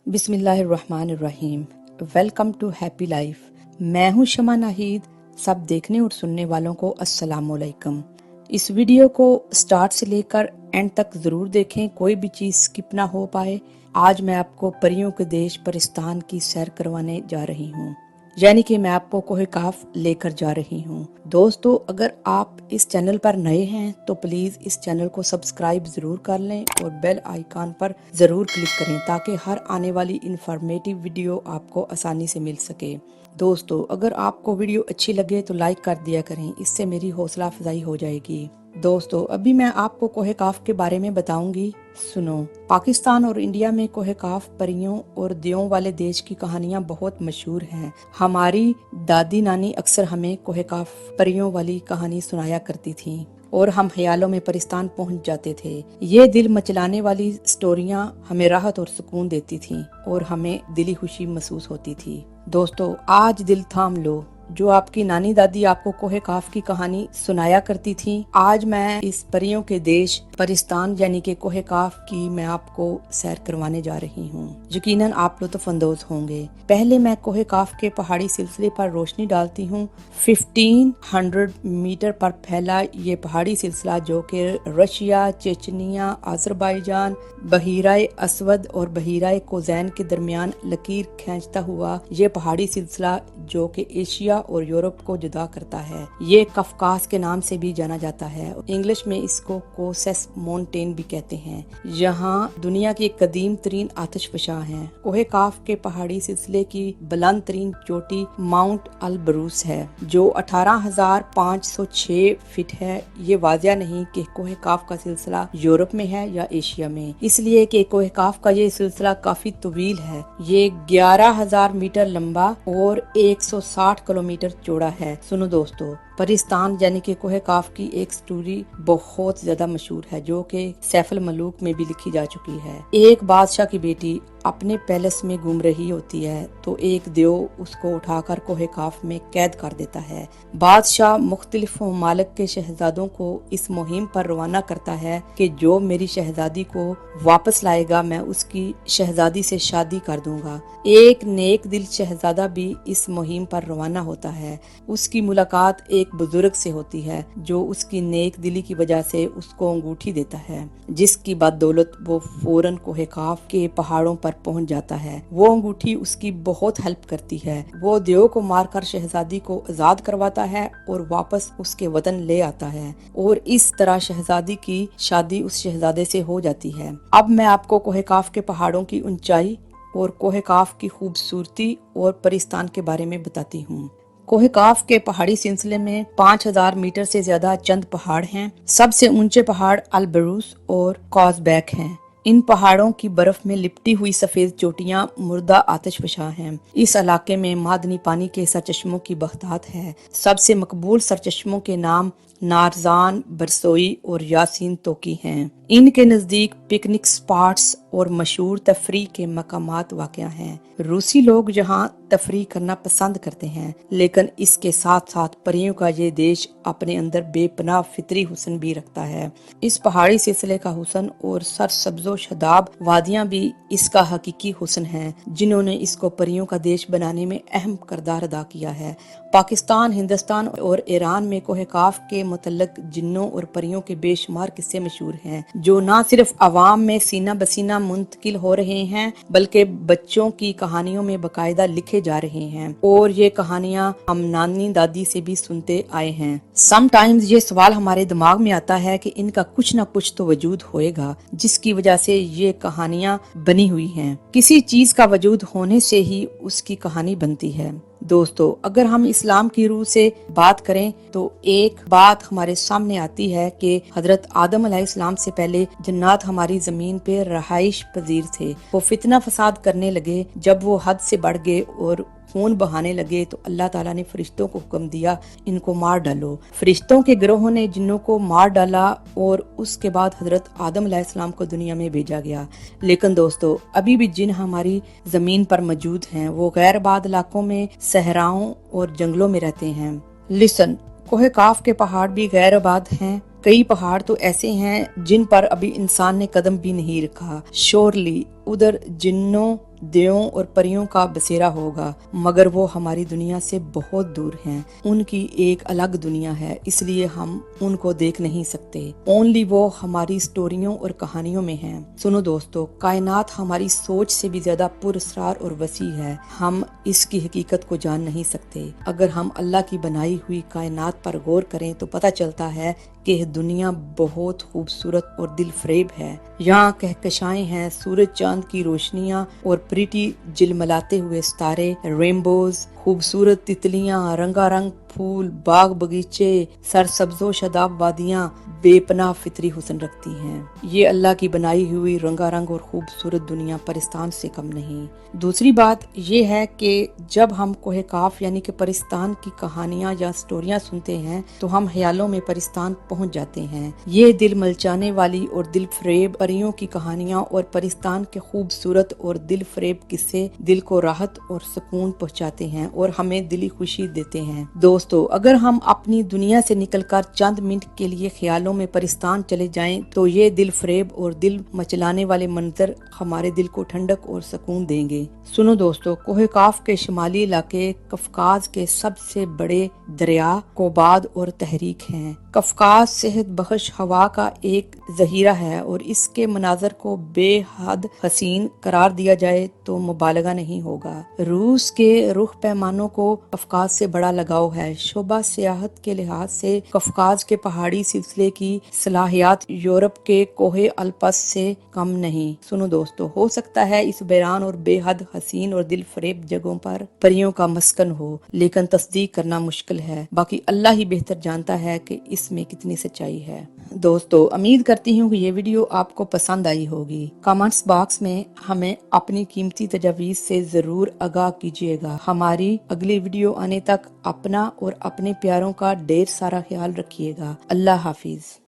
बिस्मिल्लाहिर्रहमानिर्रहीम। Welcome to Happy Life. मैं हूं शमा नाहीद। सब देखने और सुनने वालों को अस्सलाम वालेकुम। इस वीडियो को स्टार्ट से लेकर एंड तक जरूर देखें, कोई भी चीज स्किप ना हो पाए। आज मैं आपको परियों के देश परिस्तान की सैर करवाने जा रही हूँ, यानी कि मैं आपको कोह काफ लेकर जा रही हूँ। दोस्तों, अगर आप इस चैनल पर नए हैं तो प्लीज इस चैनल को सब्सक्राइब जरूर कर लें और बेल आइकन पर जरूर क्लिक करें ताकि हर आने वाली इंफॉर्मेटिव वीडियो आपको आसानी से मिल सके। दोस्तों, अगर आपको वीडियो अच्छी लगे तो लाइक कर दिया करें, इससे मेरी हौसला अफजाई हो जाएगी। दोस्तों, अभी मैं आपको कोह काफ के बारे में बताऊंगी, सुनो। पाकिस्तान और इंडिया में कोह काफ परियों और दियों वाले देश की कहानियां बहुत मशहूर हैं। हमारी दादी नानी अक्सर हमें कोह काफ परियों वाली कहानी सुनाया करती थीं और हम ख्यालों में परिस्तान पहुंच जाते थे। ये दिल मचलाने वाली स्टोरियां हमें राहत और सुकून देती थीं और हमें दिली खुशी महसूस होती थी। दोस्तों, आज दिल थाम लो, जो आपकी नानी दादी आपको कोह काफ की कहानी सुनाया करती थी, आज मैं इस परियों के देश परिस्तान यानी कि कोह काफ की मैं आपको सैर करवाने जा रही हूँ। यकीनन आप लुत्फ अंदोज होंगे। पहले मैं कोह काफ के पहाड़ी सिलसिले पर रोशनी डालती हूँ। 1500 मीटर पर फैला ये पहाड़ी सिलसिला, जो कि रशिया, चेचनिया, अजरबैजान, बहीराए असवद और बहीराए कोजैन के दरमियान लकीर खींचता हुआ ये पहाड़ी सिलसिला, जो कि एशिया और यूरोप को जुदा करता है। ये कफकास के नाम से भी जाना जाता है। इंग्लिश में इसको कोसेस माउंटेन भी कहते हैं। यहाँ दुनिया की कदीम तरीन आतिशफशां है। कोह काफ के पहाड़ी सिलसिले की बुलंद तरीन चोटी माउंट अल बरूस है, जो 18,506 फीट है। ये वाजिया नहीं कि कोह काफ का सिलसिला यूरोप में है या एशिया में, इसलिए कि कोह काफ का ये सिलसिला काफी तवील है। ये 11,000 मीटर लंबा और 160 किलोमीटर चौड़ा है। सुनो दोस्तों, परिस्तान यानी कि कोह काफ की एक स्टोरी बहुत ज्यादा मशहूर है, जो कि सैफुल मलूक में भी लिखी जा चुकी है। एक बादशाह की बेटी अपने पैलेस में घूम रही होती है तो एक देव उसको उठाकर कोह काफ में कैद कर देता है। बादशाह मुख्तलिफ ममालिक के शहजादों को इस मुहिम पर रवाना करता है कि जो मेरी शहजादी को वापस लाएगा मैं उसकी शहजादी से शादी कर दूंगा। एक नेक दिल शहजादा भी इस मुहिम पर रवाना होता है। उसकी मुलाकात एक बुजुर्ग से होती है जो उसकी नेक दिली की वजह से उसको अंगूठी देता है, जिसकी बदौलत वो फौरन कोह काफ के पहाड़ों पर पहुंच जाता है। वो अंगूठी उसकी बहुत हेल्प करती है। वो देव को मारकर शहजादी को आजाद करवाता है और वापस उसके वतन ले आता है और इस तरह शहजादी की शादी उस शहजादे से हो जाती है। अब मैं आपको कोह काफ के पहाड़ों की ऊंचाई और कोह काफ की खूबसूरती और परिस्तान के बारे में बताती हूँ। कोह काफ के पहाड़ी सिलसिले में 5,000 मीटर से ज्यादा चंद पहाड़ हैं। सबसे ऊंचे पहाड़ अल बरूस और कॉजबैक हैं। इन पहाड़ों की बर्फ में लिपटी हुई सफेद चोटियां मुर्दा आतिशफशां हैं। इस इलाके में मादनी पानी के सरचश्मों की बहतात है। सबसे मकबूल सरचश्मों के नाम नारजान, बरसोई और यासीन तोकी हैं। इनके नजदीक पिकनिक स्पॉट्स और मशहूर तफरी के मकामात वाक़या हैं। रूसी लोग यहाँ तफरी करना पसंद करते हैं, लेकिन इसके साथ साथ परियों का ये देश अपने अंदर बेपनाह फितरी हुस्न भी रखता है। इस पहाड़ी सिलसिले का हुस्न और सरसब्जो शदाब वादियां भी इसका हकीकी हुस्न है, जिन्होंने इसको परियों का देश बनाने में अहम किरदार अदा किया है। पाकिस्तान, हिंदुस्तान और ईरान में कोह काफ के मुतल्लक जिन्नों और परियों के बेशुमार किस्से मशहूर हैं, जो न सिर्फ अवाम में सीना बसीना मुंतकिल हो रहे हैं बल्कि बच्चों की कहानियों में बाकायदा लिखे जा रहे हैं। और ये कहानियां हम नानी दादी से भी सुनते आए हैं। समटाइम्स ये सवाल हमारे दिमाग में आता है कि इनका कुछ न कुछ तो वजूद होएगा, जिसकी वजह से ये कहानियां बनी हुई हैं। किसी चीज का वजूद होने से ही उसकी कहानी बनती है। दोस्तों, अगर हम इस्लाम की रूह से बात करें तो एक बात हमारे सामने आती है कि हजरत आदम अलैहिस्सलाम से पहले जन्नात हमारी जमीन पे रहाइश पजीर थे। वो फितना फसाद करने लगे। जब वो हद से बढ़ गए और खून बहाने लगे तो अल्लाह ताला ने फरिश्तों को हुक्म दिया, इनको मार डालो। फरिश्तों के गिरोह ने जिन्नों को मार डाला और उसके बाद हजरत आदम अलैहिस्सलाम को दुनिया में भेजा गया। लेकिन दोस्तों, अभी भी जिन हमारी जमीन पर मौजूद हैं वो गैर आबाद इलाकों में, सहराओं और जंगलों में रहते हैं। लिसन, कोह काफ के पहाड़ भी गैर आबाद हैं। कई पहाड़ तो ऐसे हैं जिन पर अभी इंसान ने कदम भी नहीं रखा। शोरली, उधर जिन्नों دیووں اور پریوں کا بسیرا ہوگا، مگر وہ ہماری دنیا سے بہت دور ہیں۔ ان کی ایک الگ دنیا ہے، اس لیے ہم ان کو دیکھ نہیں سکتے۔ اونلی وہ ہماری سٹوریوں اور کہانیوں میں ہیں۔ سنو دوستو، کائنات ہماری سوچ سے بھی زیادہ پراسرار اور وسیع ہے۔ ہم اس کی حقیقت کو جان نہیں سکتے۔ اگر ہم اللہ کی بنائی ہوئی کائنات پر غور کریں تو پتہ چلتا ہے کہ یہ دنیا بہت خوبصورت اور دل فریب ہے۔ یہاں کہکشائیں ہیں، سورج چاند کی روشنیاں اور پریٹی جلملاتے ہوئے ستارے، رینبوز، خوبصورت تتلیاں، رنگا رنگ پھول، باغ باغیچے، سرسبز و شاداب وادیاں بے پناہ فطری حسن رکھتی ہیں۔ یہ اللہ کی بنائی ہوئی رنگا رنگ اور خوبصورت دنیا پرستان سے کم نہیں۔ دوسری بات یہ ہے کہ جب ہم کوہ کاف یعنی کہ پرستان کی کہانیاں یا سٹوریاں سنتے ہیں تو ہم خیالوں میں پرستان پہنچ جاتے ہیں۔ یہ دل ملچانے والی اور دل فریب پریوں کی کہانیاں اور پرستان کے خوبصورت اور دل فریب قصے دل کو راحت اور سکون پہنچاتے ہیں اور ہمیں دلی خوشی دیتے ہیں۔ دوستو، اگر ہم اپنی دنیا سے نکل کر چند منٹ کے لیے خیالوں میں پرستان چلے جائیں تو یہ دل فریب اور دل مچلانے والے منظر ہمارے دل کو ٹھنڈک اور سکون دیں گے۔ سنو دوستو، کوہ کاف کے شمالی علاقے قفقاز کے سب سے بڑے دریا کوباد اور تحریک ہیں۔ قفقاز صحت بخش ہوا کا ایک ذخیرہ ہے اور اس کے مناظر کو بے حد حسین قرار دیا جائے تو مبالغہ نہیں ہوگا۔ روس کے رخ پیمانوں کو قفقاز سے بڑا لگاؤ ہے۔ شعبہ سیاحت کے لحاظ سے قفقاز کے پہاڑی سلسلے کی صلاحیت یورپ کے کوہ الپس سے کم نہیں۔ سنو دوستو، ہو سکتا ہے اس ویران اور بے حد حسین اور دل فریب جگہوں پر پریوں کا مسکن ہو، لیکن تصدیق کرنا مشکل ہے۔ باقی اللہ ہی بہتر جانتا ہے کہ اس میں کتنی سچائی ہے۔ دوستو، امید کرتی ہوں کہ یہ ویڈیو آپ کو پسند آئی ہوگی۔ کامنٹس باکس میں ہمیں اپنی قیمتی تجاویز سے ضرور آگاہ کیجیے گا۔ ہماری اگلی ویڈیو آنے تک اپنا اور اپنے پیاروں کا ڈھیر سارا خیال رکھیے گا۔ اللہ حافظ۔